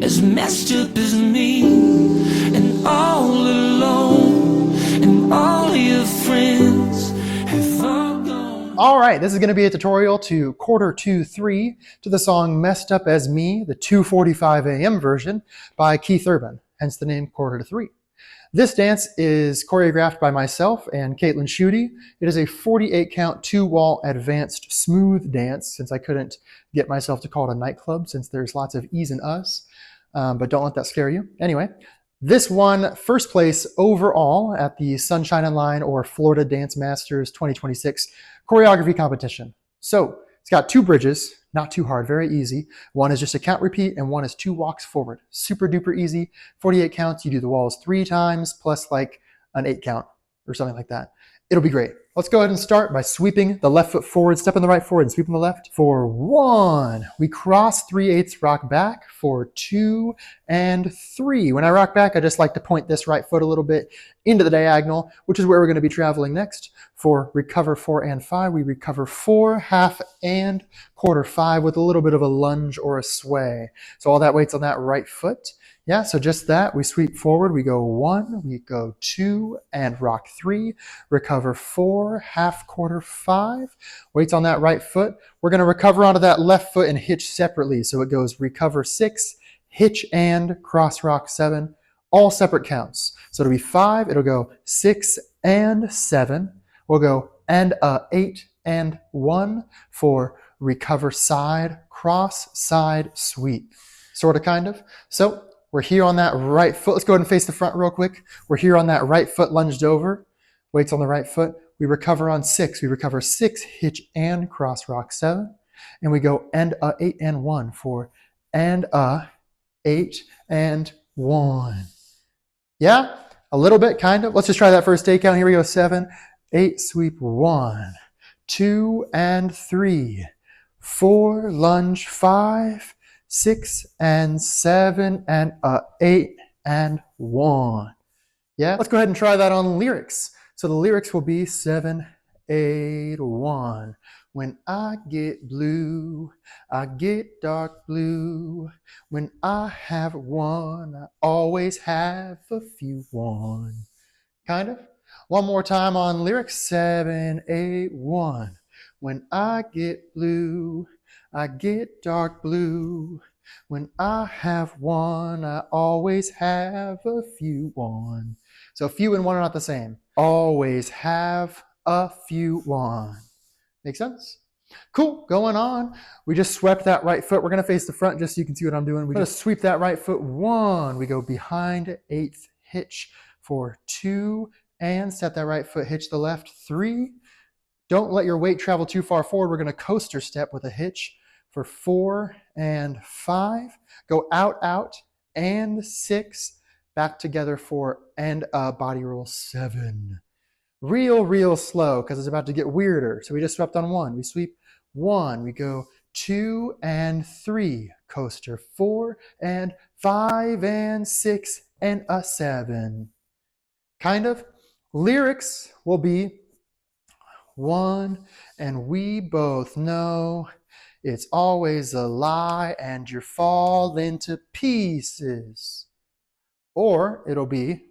as messed up as me, and all alone, and all your friends have all gone. All right, this is going to be a tutorial to quarter 2/3 to the song Messed Up As Me, the 2:45 a.m. version by Keith Urban, hence the name Quarter to Three. This dance is choreographed by myself and Caitlin Schuette. It is a 48 count, 2-wall advanced smooth dance, since I couldn't get myself to call it a nightclub since there's lots of E's and Us, but don't let that scare you. Anyway, this won first place overall at the Sunshine and Line or Florida Dance Masters 2026 choreography competition. So it's got 2 bridges, not too hard, very easy. One is just a count repeat and one is 2 walks forward. Super duper easy. 48 counts, you do the walls 3 times plus like an 8 count or something like that. It'll be great. Let's go ahead and start by sweeping the left foot forward, stepping the right forward and sweeping the left. For 1, we cross 3/8 rock back. For 2 and 3. When I rock back, I just like to point this right foot a little bit into the diagonal, which is where we're going to be traveling next. For recover 4 and 5, we recover 4, half and quarter 5 with a little bit of a lunge or a sway. So all that weight's on that right foot. Yeah, so just that. We sweep forward, we go 1, we go 2, and rock 3, recover 4, half, quarter 5. Weight's on that right foot. We're going to recover onto that left foot and hitch separately. So it goes recover 6, hitch and cross rock 7, all separate counts. So it'll be 5, it'll go 6 and 7. We'll go and 8 and 1 for recover side, cross, side, sweep. Sort of, kind of. So we're here on that right foot. Let's go ahead and face the front real quick. We're here on that right foot lunged over. Weights on the right foot. We recover on 6. We recover 6, hitch and cross rock 7. And we go and 8 and 1 for and 8 and 1. Yeah, a little bit, kind of. Let's just try that first 8 count. Here we go. 7, 8, sweep 1, 2 and 3, 4, lunge 5, 6 and 7 and 8 and 1. Yeah, let's go ahead and try that on lyrics. So the lyrics will be 7, 8, 1. When I get blue, I get dark blue. When I have 1, I always have a few 1. Kind of. One more time on lyrics. 7, 8, 1. When I get blue, I get dark blue. When I have 1, I always have a few 1. So few and 1 are not the same. Always have a few 1. Make sense? Cool, going on. We just swept that right foot. We're going to face the front just so you can see what I'm doing. We just sweep that right foot 1. We go behind 8th, hitch for 2, and set that right foot, hitch the left 3. Don't let your weight travel too far forward. We're going to coaster step with a hitch for 4 and 5. Go out, out, and 6. Back together for and body roll 7. Real slow because it's about to get weirder. So we just swept on 1. We sweep 1. We go 2 and 3. Coaster 4 and 5 and 6 and 7. Kind of. Lyrics will be 1, and we both know it's always a lie and you're falling to pieces. Or it'll be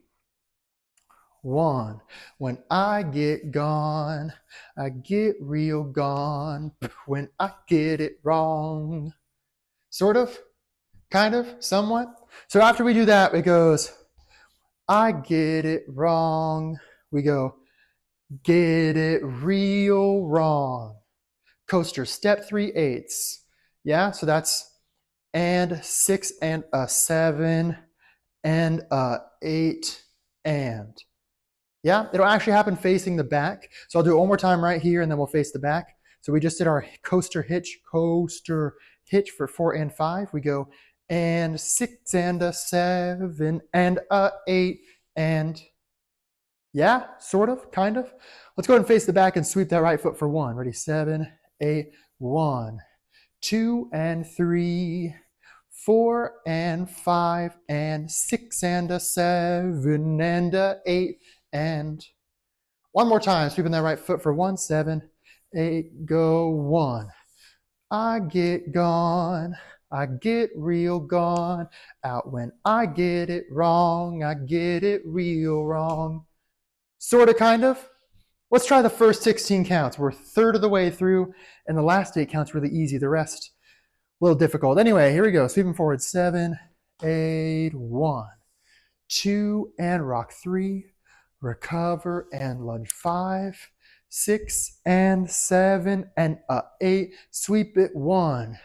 1. When I get gone, I get real gone. When I get it wrong. Sort of, kind of, somewhat. So after we do that, it goes, I get it wrong. We go, get it real wrong. Coaster, step 3/8. Yeah, so that's and 6 and 7 and 8 and. Yeah, it'll actually happen facing the back. So I'll do it one more time right here and then we'll face the back. So we just did our coaster hitch for 4 and 5. We go and 6 and 7 and 8 and. Yeah, sort of, kind of. Let's go ahead and face the back and sweep that right foot for 1. Ready? 7, 8, 1, 2 and 3, 4 and 5 and 6 and 7 and 8 and. One more time, sweeping that right foot for 1, 7, 8, go 1. I get gone, I get real gone. Out when I get it wrong, I get it real wrong. Sort of, kind of. Let's try the first 16 counts. We're a third of the way through, and the last 8 counts really easy. The rest, a little difficult. Anyway, here we go. Sweeping forward. 7, 8, 1, 2, and rock. 3, recover and lunge. 5, 6, and 7, and 8. Sweep it. 1,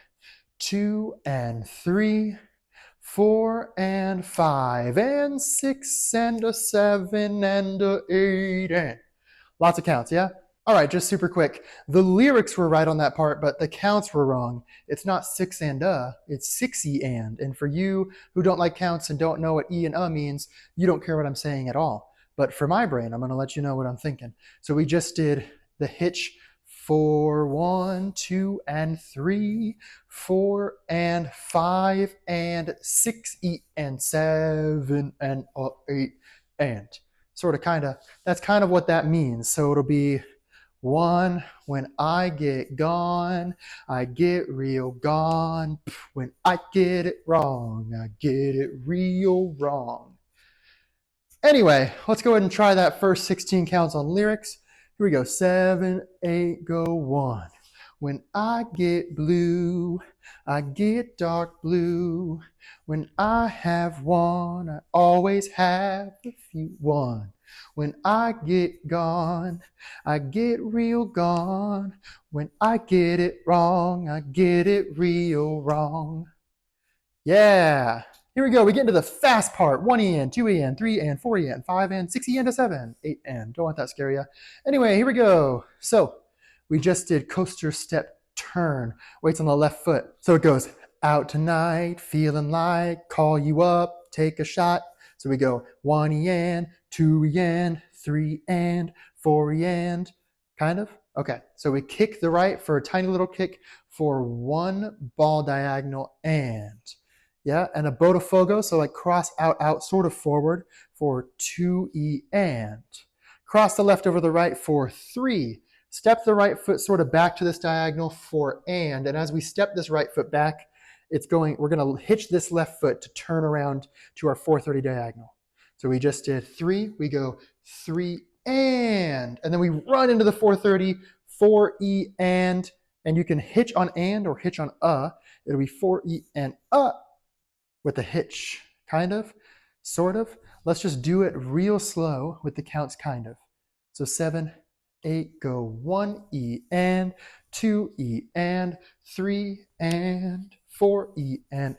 2, and 3, 4, and 5, and 6, and a 7, and a 8, and lots of counts, yeah? All right, just super quick. The lyrics were right on that part, but the counts were wrong. It's not 6 and it's 6 and. And for you who don't like counts and don't know what e and means, you don't care what I'm saying at all. But for my brain, I'm going to let you know what I'm thinking. So we just did the hitch 4, 1, 2, and 3, 4, and 5, and 6, E, and 7, and 8, and. Sort of, kind of. That's kind of what that means. So it'll be 1, when I get gone, I get real gone. When I get it wrong, I get it real wrong. Anyway, let's go ahead and try that first 16 counts on lyrics. Here we go. 7, 8, go 1. When I get blue, I get dark blue. When I have one, I always have a few. 1. When I get gone, I get real gone. When I get it wrong, I get it real wrong. Yeah. Here we go. We get into the fast part. 1 and, 2 and, 3 and, 4 and, 5 and, 6 and, 7, 8 and. Don't want that to scare you. Anyway, here we go. So we just did coaster step turn. Weights on the left foot. So it goes out tonight, feeling like, call you up, take a shot. So we go 1 and, 2 and, 3 and, 4 and, kind of. Okay, so we kick the right for a tiny little kick for 1 ball diagonal and. Yeah, and a botafogo, so like cross out, out, sort of forward for 2 and. Cross the left over the right for 3. Step the right foot sort of back to this diagonal for and as we step this right foot back, we're going to hitch this left foot to turn around to our 430 diagonal. So we just did 3, we go 3 and then we run into the 430, 4 and you can hitch on and or hitch on it'll be 4 and with a hitch, kind of, sort of. Let's just do it real slow with the counts, kind of. So 7, 8, go 1 and, 2 and, 3 and, 4 and,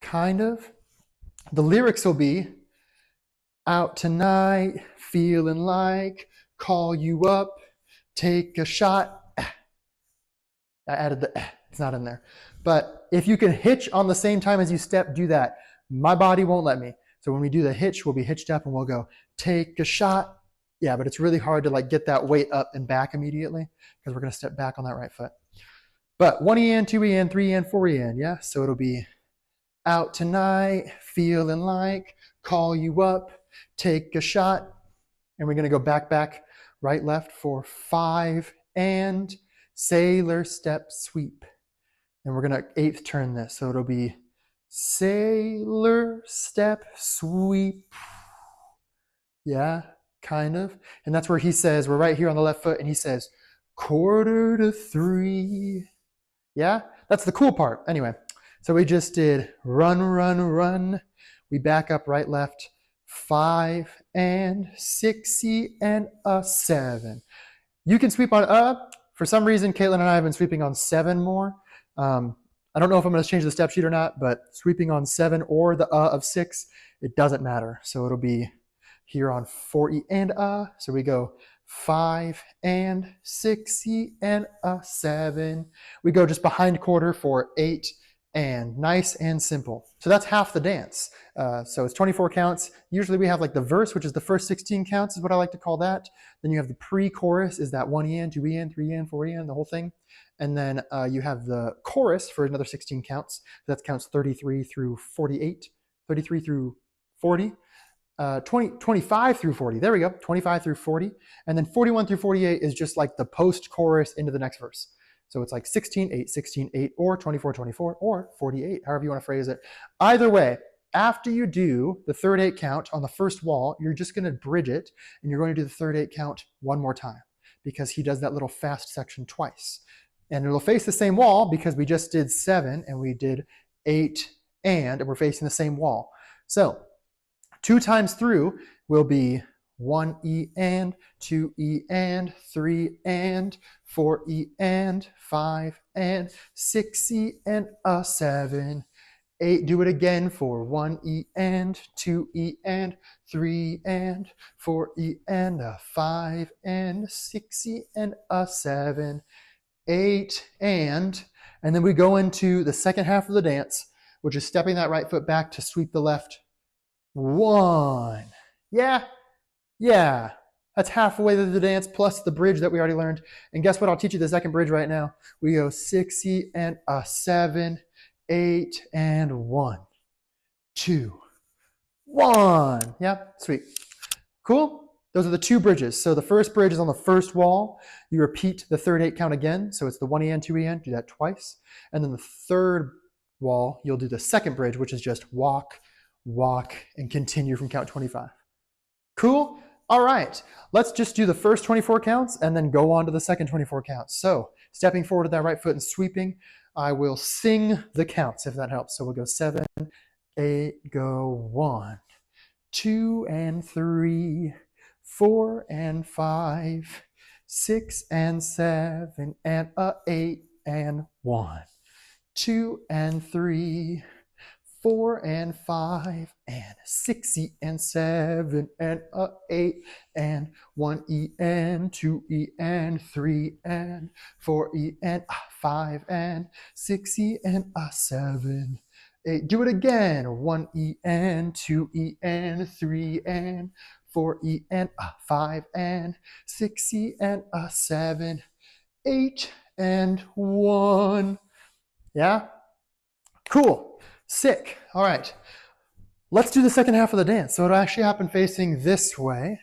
kind of. The lyrics will be, out tonight, feeling like, call you up, take a shot. I added the it's not in there. But if you can hitch on the same time as you step, do that. My body won't let me. So when we do the hitch, we'll be hitched up and we'll go, take a shot. Yeah, but it's really hard to like get that weight up and back immediately because we're going to step back on that right foot. But 1 and, 2 and, 3 and, 4 and, yeah? So it'll be out tonight, feeling like, call you up, take a shot. And we're going to go back, back, right, left for 5 and, sailor step sweep. And we're going to 8th turn this. So it'll be sailor step sweep. Yeah, kind of. And that's where he says, we're right here on the left foot, and he says, 2:45. Yeah, that's the cool part. Anyway, so we just did run, run, run. We back up, right, left, 5 and, 6 and a 7. You can sweep on For some reason, Caitlin and I have been sweeping on 7 more. I don't know if I'm going to change the step sheet or not, but sweeping on 7 or the of 6, it doesn't matter. So it'll be here on 4 and So we go 5 and, 6 and a 7. We go just behind quarter for 8 and, nice and simple. So that's half the dance. So it's 24 counts. Usually we have like the verse, which is the first 16 counts is what I like to call that. Then you have the pre-chorus is that 1 and, 2 and, 3 and, 4 and, the whole thing. And then you have the chorus for another 16 counts. That counts 33 through 48, 33 through 40. 25 through 40. There we go. 25 through 40. And then 41 through 48 is just like the post chorus into the next verse. So it's like 16, 8, 16, 8, or 24, 24, or 48, however you want to phrase it. Either way, after you do the third 8 count on the first wall, you're just going to bridge it, and you're going to do the third 8 count one more time because he does that little fast section twice. And it'll face the same wall because we just did 7 and we did 8 and we're facing the same wall. So 2 times through will be 1 E and, 2 E and, 3 and, 4 E and, 5 and, 6 E and a 7. 8, do it again for 1 E and, 2 E and, 3 and, 4 E and, a 5 and, 6 E and a 7, 8 and then we go into the second half of the dance, which is stepping that right foot back to sweep the left. 1. Yeah. That's halfway through the dance plus the bridge that we already learned. And guess what? I'll teach you the second bridge right now. We go 6 E and a 7, 8 and 1, 2, 1. Yeah, sweet. Cool? Those are the 2 bridges. So the first bridge is on the first wall. You repeat the third 8 count again. So it's the 1 E and, 2 E and, do that twice. And then the third wall, you'll do the second bridge, which is just walk, walk, and continue from count 25. Cool? All right, let's just do the first 24 counts and then go on to the second 24 counts. So stepping forward with that right foot and sweeping, I will sing the counts if that helps. So we'll go 7, 8, go 1, 2 and 3, 4 and 5, 6 and 7 and a 8 and 1, 2 and 3, 4 and 5 and 6 E and 7 and a 8 and 1 E and 2 E and 3 and 4 E and 5 and 6 E and a 7. 8. Do it again. 1 E and 2 E and 3 and 4 E and 5 and 6 E and a 7. 8 and 1. Yeah? Cool. Sick. All right. Let's do the second half of the dance. So it'll actually happen facing this way.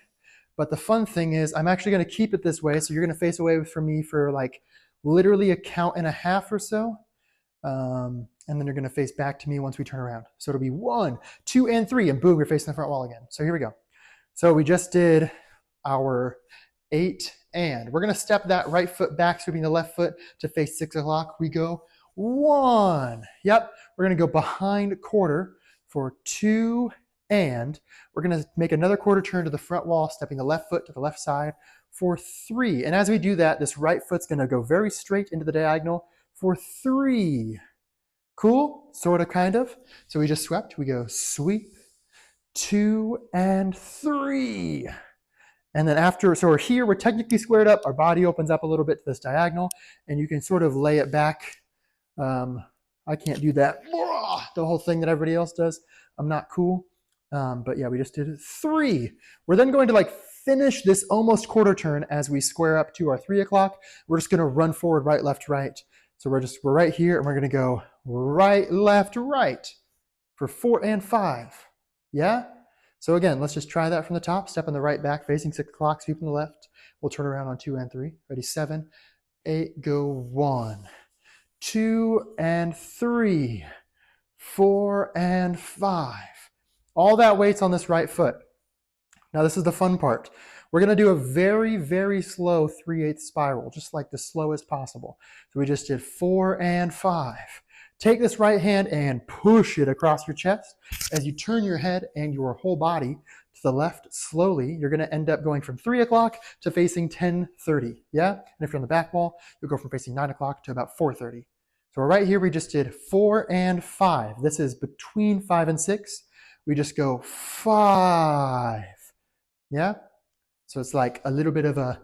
But the fun thing is I'm actually going to keep it this way. So you're going to face away from me for like literally a count and a half or so. And then you're going to face back to me once we turn around. So it'll be 1, 2, and 3. And boom, you're facing the front wall again. So here we go. So we just did our 8 and. We're going to step that right foot back, sweeping the left foot to face 6 o'clock. We go 1. Yep. We're going to go behind quarter for 2 and. We're going to make another quarter turn to the front wall, stepping the left foot to the left side for 3. And as we do that, this right foot's going to go very straight into the diagonal for 3. Cool? Sort of, kind of. So we just swept. We go sweep, 2 and 3. And then after, so we're here, we're technically squared up. Our body opens up a little bit to this diagonal, and you can sort of lay it back. I can't do that. The whole thing that everybody else does. I'm not cool. But yeah, we just did 3. We're then going to like finish this almost quarter turn as we square up to our 3 o'clock. We're just going to run forward, right, left, right. So we're right here, and we're going to go right, left, right for 4 and 5. Yeah? So again, let's just try that from the top. Step on the right back, facing 6 o'clock, sweep on the left. We'll turn around on 2 and 3. Ready? 7, 8, go 1, 2 and 3, 4 and 5. All that weight's on this right foot. Now this is the fun part. We're going to do a very, very slow 3/8 spiral, just like the slowest possible. So we just did 4 and 5. Take this right hand and push it across your chest. As you turn your head and your whole body to the left slowly, you're going to end up going from 3 o'clock to facing 10:30. Yeah? And if you're on the back wall, you'll go from facing 9 o'clock to about 4:30. So right here, we just did 4 and 5. This is between 5 and 6. We just go 5. Yeah? So it's like a little bit of a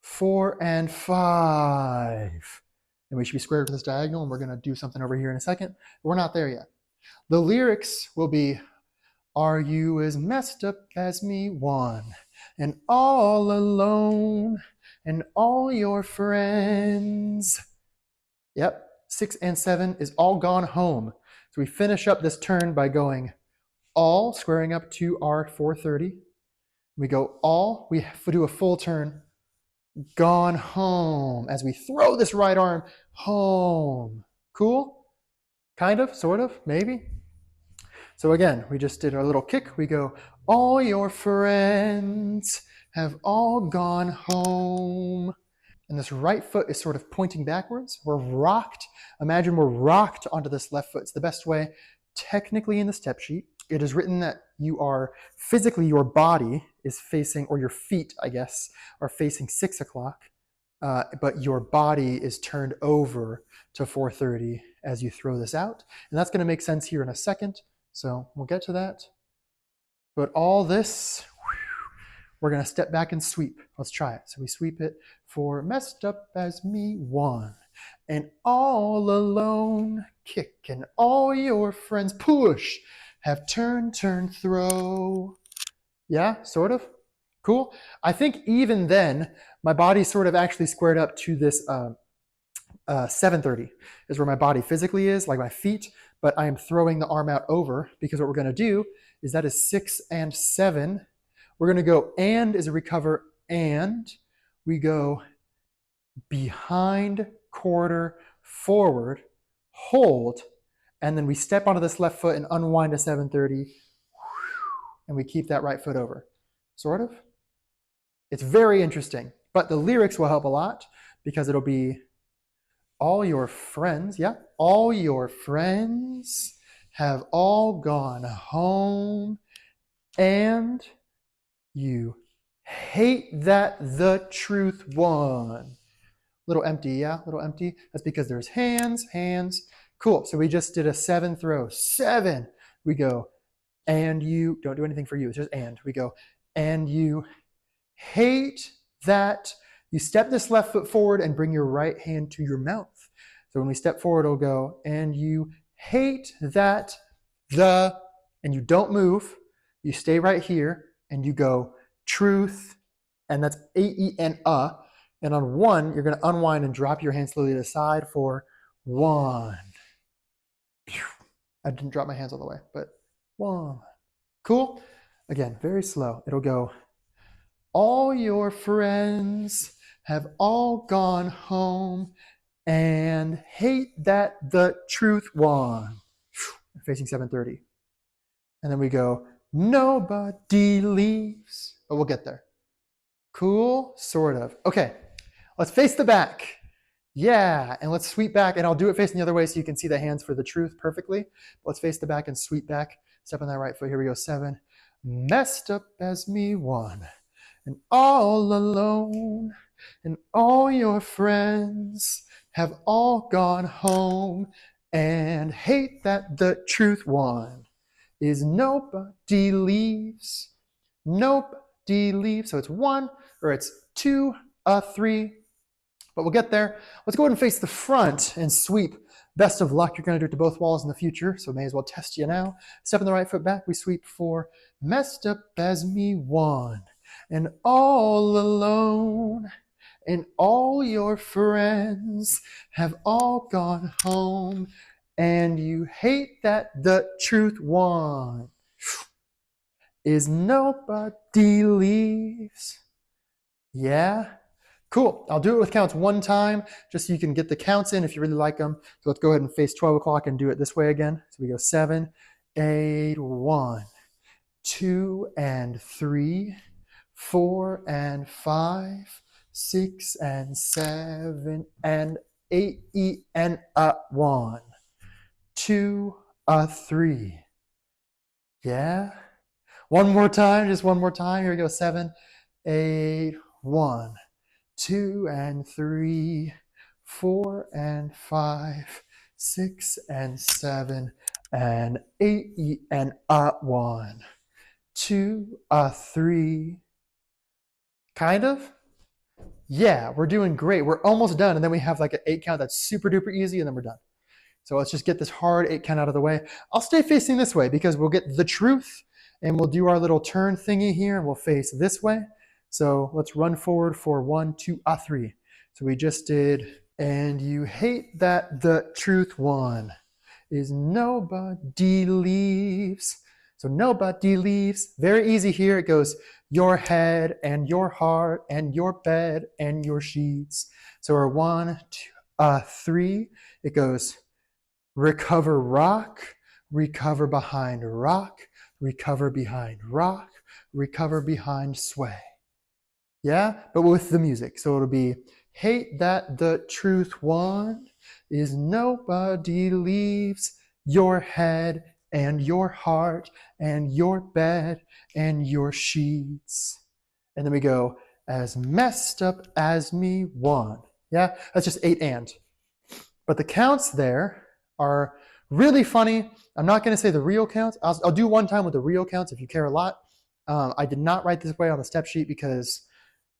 4 and 5. And we should be squared with this diagonal, and we're going to do something over here in a second. We're not there yet. The lyrics will be, are you as messed up as me? 1, and all alone, and all your friends. Yep, 6 and 7 is all gone home. So we finish up this turn by going all, squaring up to our 4:30. We go all, we do a full turn, gone home as we throw this right arm home. Cool? Kind of, sort of, maybe. So again, we just did our little kick. We go, all your friends have all gone home. And this right foot is sort of pointing backwards. We're rocked. Imagine we're rocked onto this left foot. It's the best way. Technically in the step sheet, it is written that you are physically, your body is facing, or your feet, I guess, are facing 6 o'clock. But your body is turned over to 4:30 as you throw this out. And that's going to make sense here in a second. So we'll get to that. But all this, we're going to step back and sweep. Let's try it. So we sweep it for messed up as me, 1. And all alone, kick. And all your friends, push. Have turn, turn, throw. Yeah, sort of. Cool. I think even then, my body sort of actually squared up to this 7:30 is where my body physically is, like my feet, but I am throwing the arm out over because what we're going to do is that is 6 and 7. We're going to go and is a recover, and we go behind, quarter, forward, hold, and then we step onto this left foot and unwind to 7:30, and we keep that right foot over. Sort of. It's very interesting, but the lyrics will help a lot because it'll be all your friends, yeah, all your friends have all gone home, and you hate that the truth won. Little empty, yeah, little empty. That's because there's hands, hands. Cool. So we just did a 7 throw. 7. We go, and you, don't do anything for you. It's just and. We go, and you hate that. You step this left foot forward and bring your right hand to your mouth. So when we step forward, it'll go, and you hate that the, and you don't move. You stay right here, and you go, truth, and that's A-E-N-A. And on 1, you're going to unwind and drop your hand slowly to the side for 1. I didn't drop my hands all the way, but 1. Cool? Again, very slow. It'll go, all your friends have all gone home and hate that the truth won. Facing 7:30. And then we go, nobody leaves. But we'll get there. Cool? Sort of. Okay. Let's face the back. Yeah. And let's sweep back. And I'll do it facing the other way so you can see the hands for the truth perfectly. Let's face the back and sweep back. Step on that right foot. Here we go. 7. Messed up as me, 1. And all alone, and all your friends have all gone home and hate that the truth won. Is nobody leaves, nobody leaves. So it's 1 or it's 2, 3, but we'll get there. Let's go ahead and face the front and sweep. Best of luck. You're going to do it to both walls in the future, so may as well test you now. Step on the right foot back. We sweep for messed up as me, 1. And all alone, and all your friends have all gone home, and you hate that the truth won. Is nobody leaves. Yeah? Cool. I'll do it with counts 1 time, just so you can get the counts in if you really like them. So let's go ahead and face 12 o'clock and do it this way again. So we go 7, 8, 1, 2 and 3, 4 and 5, 6 and 7 and 8, and 1, 2, 3. Yeah. One more time, just one more time. Here we go. 7, 8, 1, 2 and 3, 4 and 5, 6 and 7 and 8, and 1, 2, 3. Kind of? Yeah, we're doing great. We're almost done. And then we have like an 8 count that's super duper easy, and then we're done. So let's just get this hard 8 count out of the way. I'll stay facing this way because we'll get the truth, and we'll do our little turn thingy here, and we'll face this way. So let's run forward for 1, 2, 3. So we just did, and you hate that the truth won. Is nobody leaves. So nobody leaves. Very easy here. It goes your head and your heart and your bed and your sheets. So our 1, 2, 3. It goes recover rock, recover behind rock, recover behind rock, recover behind sway. Yeah, but with the music. So it'll be hate that the truth won is nobody leaves your head and your heart and your bed and your sheets. And then we go as messed up as me one. Yeah, that's just 8 and. But the counts there are really funny. I'm not going to say the real counts. I'll do one time with the real counts if you care a lot. I did not write this way on the step sheet because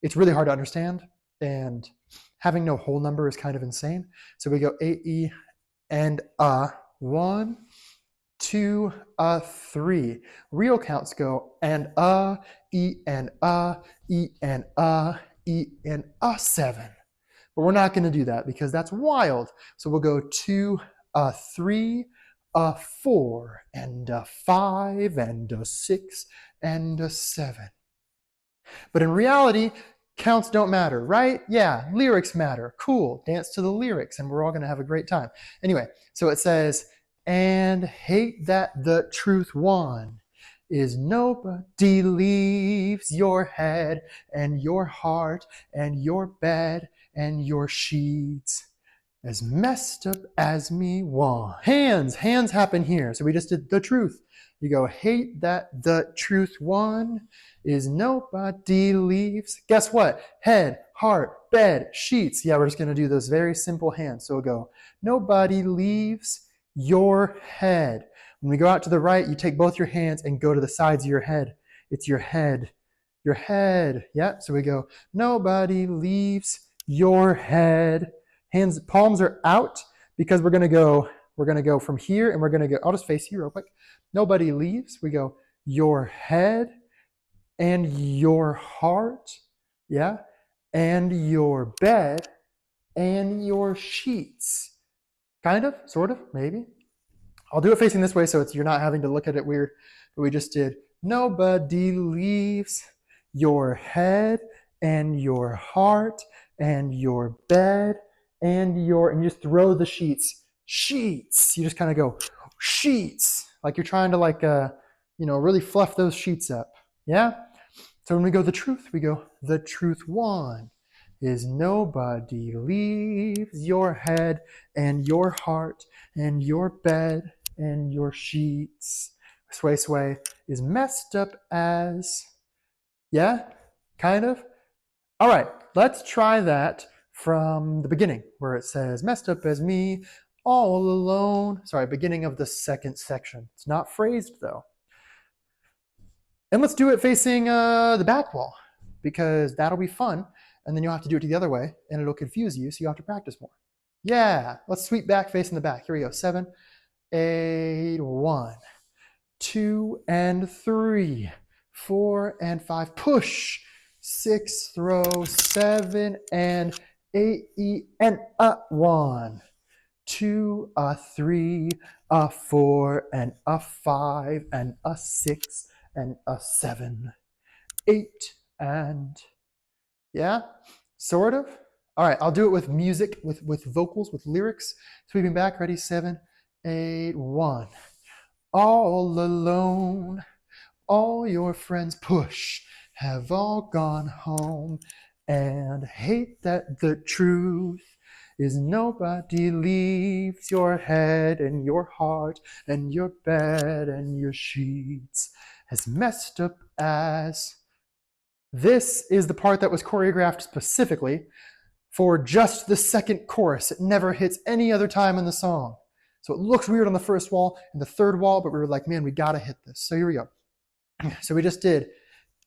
it's really hard to understand, and having no whole number is kind of insane. So we go A, E, and 1, 2, 3. Real counts go and E, and E, and E, and 7. But we're not going to do that because that's wild. So we'll go 2, 3, 4, and 5, and 6, and 7. But in reality, counts don't matter, right? Yeah, lyrics matter. Cool. Dance to the lyrics and we're all going to have a great time. Anyway, so it says, and hate that the truth won is nobody leaves your head and your heart and your bed and your sheets as messed up as me one. Hands happen here. So we just did the truth. You go, hate that the truth won is nobody leaves. Guess what? Head, heart, bed, sheets. Yeah, we're just going to do those very simple hands. So we'll go, nobody leaves your head. When we go out to the right, you take both your hands and go to the sides of your head. It's your head. Your head. Yeah, so we go, nobody leaves your head. Hands, palms are out because we're going to go from here and we're going to go, I'll just face you real quick. Nobody leaves. We go your head and your heart. Yeah. And your bed and your sheets. Kind of, sort of, maybe. I'll do it facing this way so you're not having to look at it weird. But we just did nobody leaves your head and your heart and your bed and you just throw the sheets. You just kind of go sheets, like you're trying to really fluff those sheets up. Yeah. So when we go the truth, we go the truth won is nobody leaves your head and your heart and your bed and your sheets. Sway sway is messed up as, yeah, kind of. All right, let's try that from the beginning where it says, messed up as me, all alone. Sorry, beginning of the second section. It's not phrased though. And let's do it facing the back wall because that'll be fun. And then you'll have to do it the other way and it'll confuse you, so you have to practice more. Yeah, let's sweep back facing the back. Here we go. 7, 8, 1, 2, and 3, 4, and 5. Push. 6, throw, 7, and 8, E, and 1, 2, 3, 4, and 5, and 6, and 7, 8, and yeah, sort of. All right, I'll do it with music, with vocals, with lyrics. Sweeping back, ready, 7, 8, 1. All alone, all your friends push, have all gone home, and hate that the truth is nobody leaves your head and your heart and your bed and your sheets as messed up as. This is the part that was choreographed specifically for just the second chorus. It never hits any other time in the song. So it looks weird on the first wall and the third wall, but we were like, man, we gotta hit this. So here we go. So we just did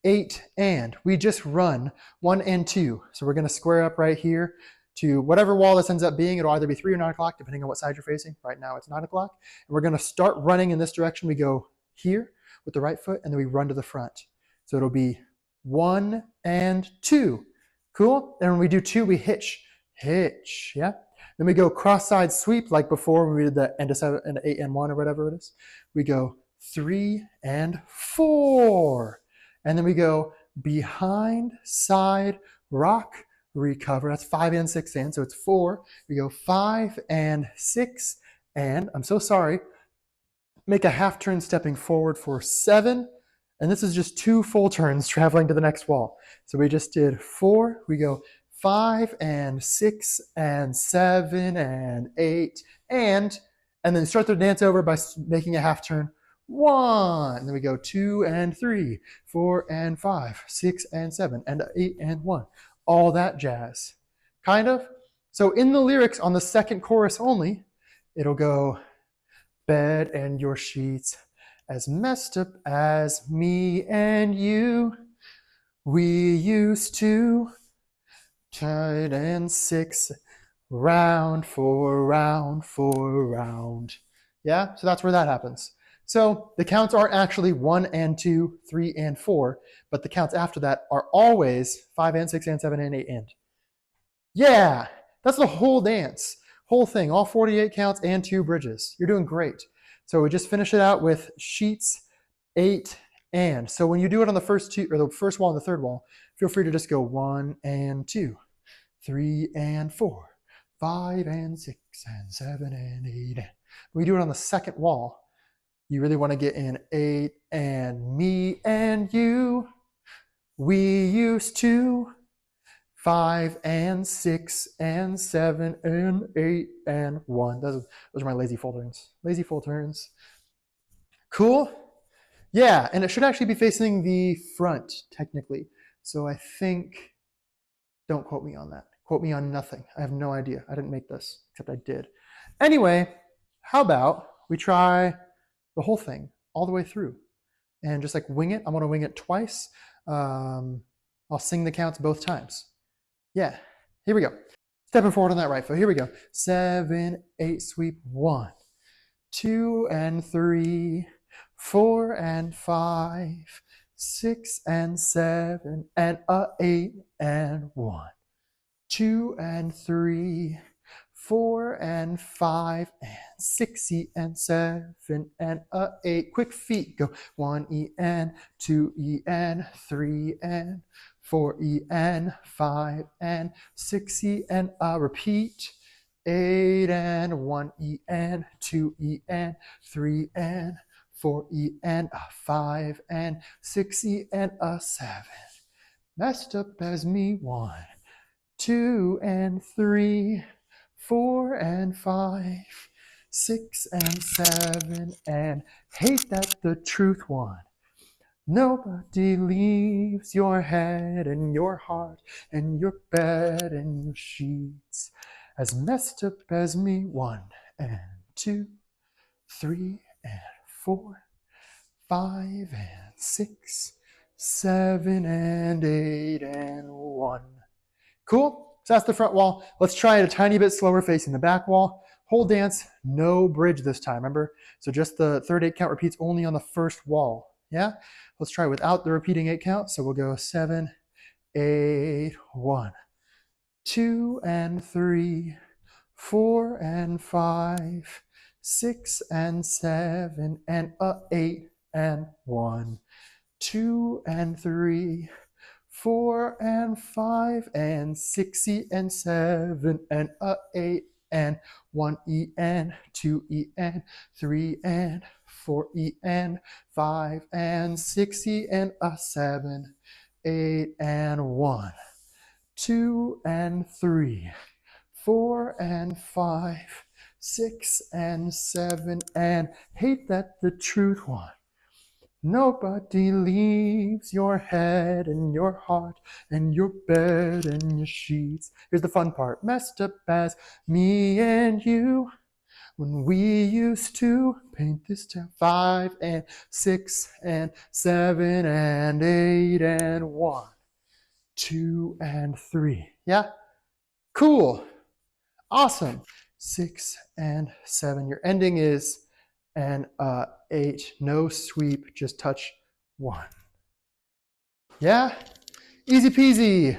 8 and. We just run 1 and 2. So we're gonna square up right here to whatever wall this ends up being. It'll either be 3 or 9 o'clock, depending on what side you're facing. Right now it's 9 o'clock. And we're gonna start running in this direction. We go here with the right foot and then we run to the front. So it'll be 1 and 2. Cool? And when we do 2, we hitch, yeah? Then we go cross-side sweep like before when we did the end of 7 and 8 and 1 or whatever it is. We go 3, and 4. And then we go behind, side, rock, recover. That's 5 and 6 and, so it's 4. We go 5 and 6 and, I'm so sorry, make a half turn stepping forward for 7. And this is just 2 full turns traveling to the next wall. So we just did 4. We go 5 and 6 and 7 and 8 and then start the dance over by making a half turn. 1. And then we go 2 and 3, 4 and 5, 6 and 7, and 8 and 1. All that jazz. Kind of. So in the lyrics on the second chorus only, it'll go, bed and your sheets as messed up as me and you. We used to tight and 6 round for round for round. Yeah, so that's where that happens. So the counts aren't actually 1 and 2, 3 and 4, but the counts after that are always 5 and 6 and 7 and 8 and. Yeah, that's the whole dance, whole thing, all 48 counts and 2 bridges. You're doing great. So we just finish it out with sheets, 8 and. So when you do it on the first two, or the first wall and the third wall, feel free to just go 1 and 2, 3 and 4, 5 and 6 and 7 and 8 and. When you do it on the second wall, you really want to get in 8 and me and you. We used to 5 and 6 and 7 and 8 and 1. Those are my lazy full turns. Lazy full turns. Cool? Yeah, and it should actually be facing the front, technically. So I think, don't quote me on that. Quote me on nothing. I have no idea. I didn't make this, except I did. Anyway, how about we try the whole thing all the way through and just like wing it. I'm going to wing it twice. I'll sing the counts both times. Yeah, here we go. Stepping forward on that right foot. Here we go. 7, 8, sweep. 1, 2 and 3, 4 and 5, 6 and 7 and 8 and 1, 2 and 3, 4 and 5 and 6 and 7 and 8. Quick feet. Go 1 and 2 and 3 and 4 and 5 and 6 and repeat. 8 and 1 and 2 and 3 and 4 and 5 and 6 and 7. Messed up as me. 1, 2 and 3, 4 and 5, 6 and 7, and hate that the truth. 1. Nobody leaves your head and your heart and your bed and your sheets as messed up as me. 1 and 2, 3 and 4, 5 and 6, 7 and 8 and 1. Cool? So that's the front wall. Let's try it a tiny bit slower facing the back wall. Whole dance, no bridge this time, remember? So just the third 8 count repeats only on the first wall. Yeah? Let's try without the repeating 8 count. So we'll go 7, 8, 1, 2 and 3, 4 and 5, 6 and 7 and 8 and 1, 2 and 3, 4 and 5 and 6 and 7 and 8 and 1 and 2 and 3 and 4 and 5 and 6 and 7, 8 and 1, 2 and 3, 4 and 5, 6 and 7 and hate that the truth. 1. Nobody leaves your head and your heart and your bed and your sheets. Here's the fun part. Messed up as me and you when we used to paint this town. 5 and 6 and 7 and 8 and 1, 2 and 3. Yeah? Cool. Awesome. 6 and 7. Your ending is an 8. No sweep, just touch 1. Yeah? Easy peasy.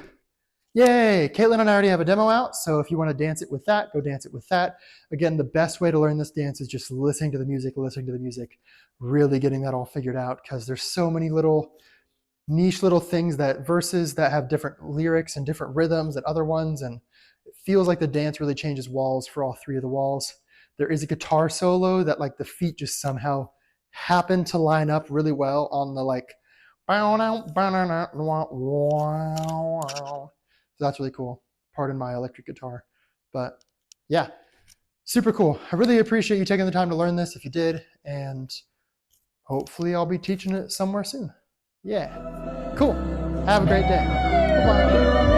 Yay! Caitlin and I already have a demo out, so if you want to dance it with that, go dance it with that. Again, the best way to learn this dance is just listening to the music, really getting that all figured out, because there's so many little niche little things, that verses that have different lyrics and different rhythms than other ones, and it feels like the dance really changes walls for all three of the walls. There is a guitar solo that like the feet just somehow happen to line up really well on the like so that's really cool. Pardon my electric guitar. But yeah, super cool. I really appreciate you taking the time to learn this if you did, and hopefully I'll be teaching it somewhere soon. Yeah. Cool. Have a great day. Bye-bye.